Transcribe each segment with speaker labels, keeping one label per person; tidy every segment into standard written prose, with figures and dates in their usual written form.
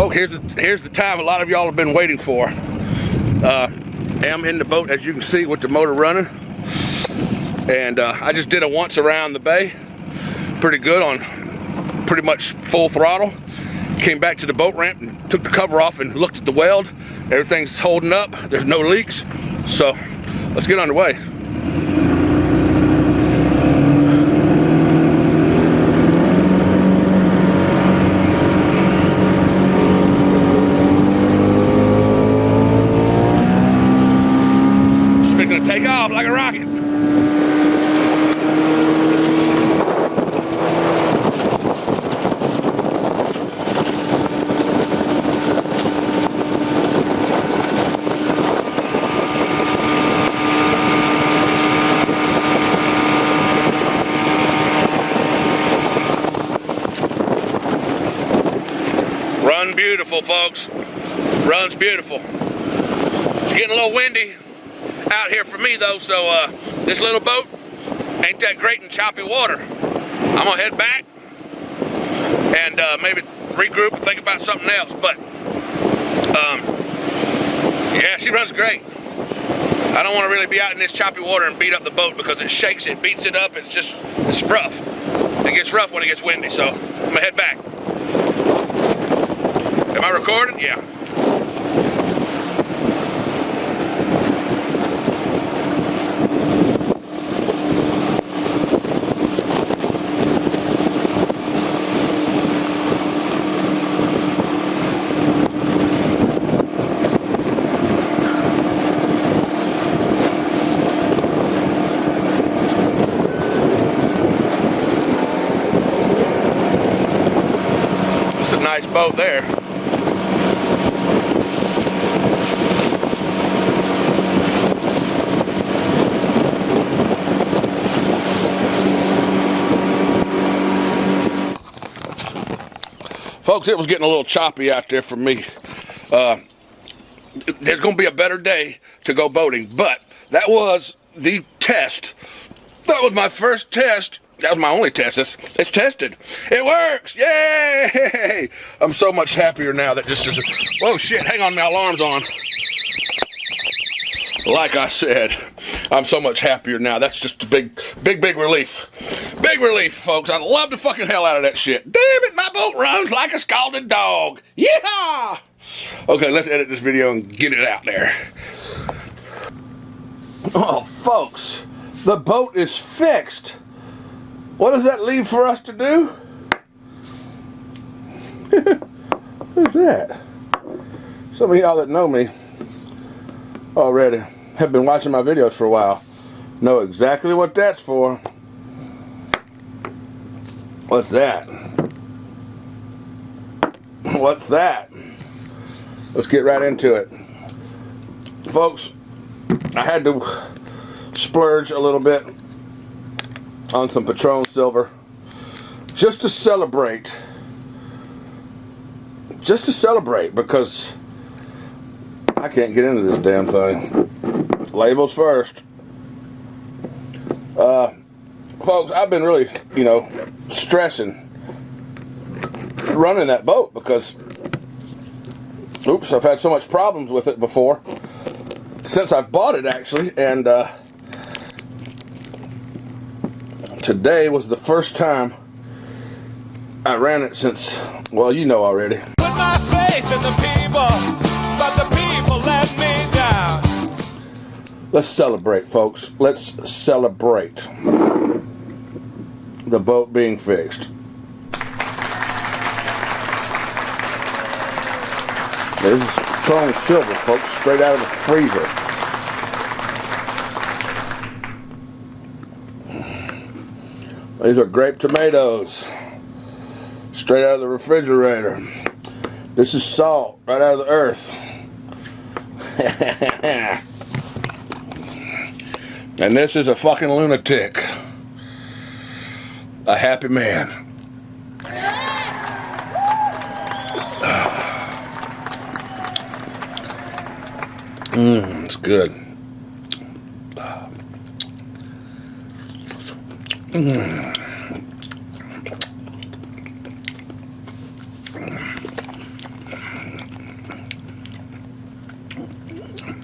Speaker 1: Well, here's the time a lot of y'all have been waiting for. I'm in the boat, as you can see, with the motor running. And I just did a once around the bay. Pretty good on pretty much full throttle. Came back to the boat ramp and took the cover off and looked at the weld. Everything's holding up. There's no leaks. So let's get underway. Just gonna take off like a rocket. Run beautiful, folks. Runs beautiful. It's getting a little windy out here for me though, so this little boat ain't that great in choppy water. I'm gonna head back and maybe regroup and think about something else. But yeah, she runs great. I don't want to really be out in this choppy water and beat up the boat because it shakes it, beats it up. It's rough. It gets rough when it gets windy, so I'm gonna head back. Am I recording? Yeah. It's a nice boat there. Folks, it was getting a little choppy out there for me. There's going to be a better day to go boating, but that was the test. That was my first test. That was my only test. It's tested. It works. Yay! I'm so much happier now that this is... Whoa, shit. Hang on, my alarm's on. Like I said, I'm so much happier now. That's just a big relief. Big relief, folks. I love the fucking hell out of that shit. Damn it, my boat runs like a scalded dog. Yeah! Okay, let's edit this video and get it out there. Oh, folks, the boat is fixed. What does that leave for us to do? Who's that? Some of y'all that know me already have been watching my videos for a while know exactly what that's for. What's that? What's that? Let's get right into it. Folks, I had to splurge a little bit on some Patron Silver just to celebrate. Just to celebrate, because I can't get into this damn thing. Labels first. Folks, I've been really, stressing running that boat because, oops, I've had so much problems with it before. Since I bought it, actually, and today was the first time I ran it since, well, you know already.
Speaker 2: Put my faith in the people, but the people let me down.
Speaker 1: Let's celebrate, folks. Let's celebrate the boat being fixed. This is Patron Silver, folks, straight out of the freezer. These are grape tomatoes, straight out of the refrigerator. This is salt, right out of the earth. And this is a fucking lunatic. A happy man. It's good.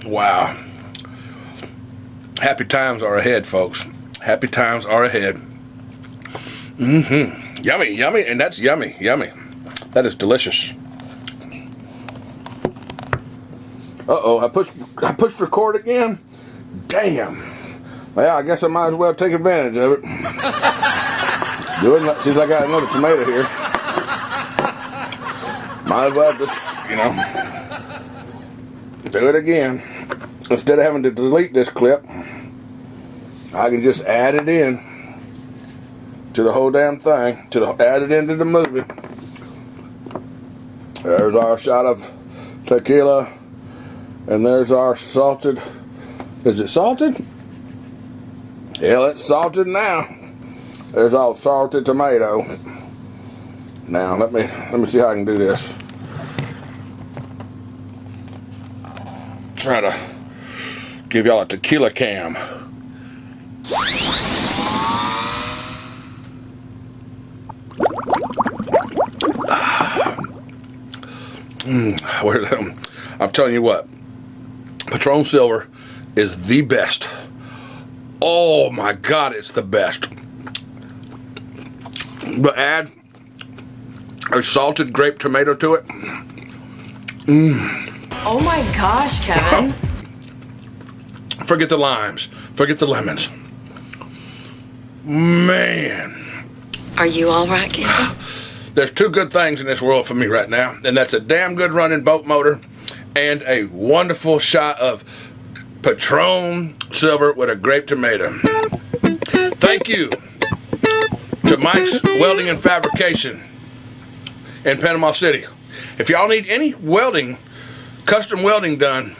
Speaker 1: Wow. Happy times are ahead, folks. Happy times are ahead. Yummy, yummy, and that's yummy, yummy. That is delicious. Uh-oh, I pushed record again? Damn. Well, I guess I might as well take advantage of it. Do it. Seems like I got another tomato here. Might as well just, do it again. Instead of having to delete this clip, I can just add it in to the whole damn thing, add it into the movie. There's our shot of tequila, and there's our salted. Is it salted? Hell, it's salted now. There's all salted tomato. Now let me see how I can do this. Try to give y'all a tequila cam. I'm telling you what, Patron Silver is the best. Oh my God, it's the best. But add a salted grape tomato to it.
Speaker 3: Oh my gosh, Kevin.
Speaker 1: Forget the limes. Forget the lemons. Man.
Speaker 3: Are you all right, Kevin?
Speaker 1: There's two good things in this world for me right now, and that's a damn good running boat motor and a wonderful shot of Patron Silver with a grape tomato. Thank you to Mike's Welding and Fabrication in Panama City. If y'all need any welding, custom welding done,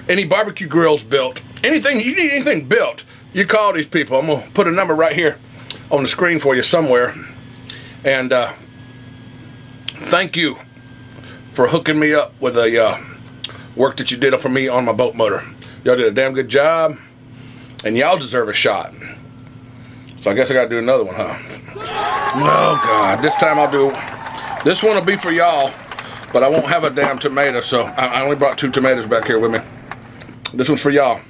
Speaker 1: any barbecue grills built, anything, you need anything built, you call these people. I'm going to put a number right here on the screen for you somewhere. And thank you for hooking me up with the work that you did for me on my boat motor. Y'all did a damn good job, and y'all deserve a shot. So I guess I got to do another one, huh? Oh, God. This time I'll do... This one will be for y'all, but I won't have a damn tomato, so I only brought 2 tomatoes back here with me. This one's for y'all.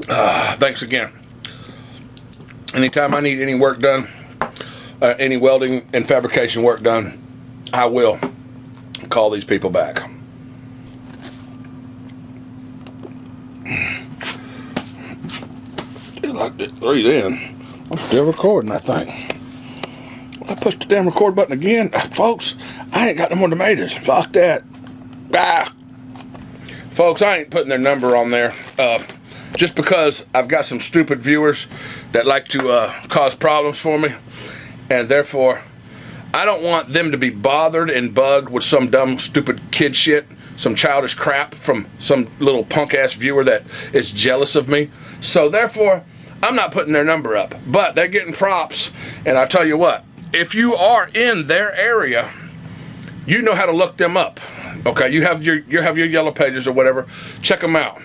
Speaker 1: Thanks again. Anytime I need any work done, any welding and fabrication work done, I will call these people back. Like this 3 in. I'm still recording, I think. I pushed the damn record button again. Folks, I ain't got no more tomatoes. Fuck that. Folks, I ain't putting their number on there. Just because I've got some stupid viewers that like to cause problems for me. And therefore, I don't want them to be bothered and bugged with some dumb, stupid kid shit. Some childish crap from some little punk-ass viewer that is jealous of me. So therefore, I'm not putting their number up. But they're getting props. And I tell you what, if you are in their area, you know how to look them up. Okay, you have your yellow pages or whatever. Check them out.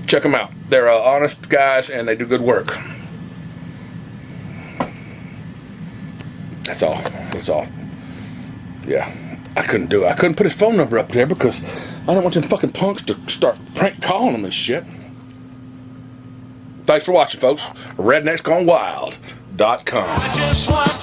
Speaker 1: Check them out. They're honest guys and they do good work. That's all. That's all. Yeah, I couldn't do it. I couldn't put his phone number up there because I don't want them fucking punks to start prank calling him and shit. Thanks for watching, folks. RednecksGoneWild.com.
Speaker 2: I just want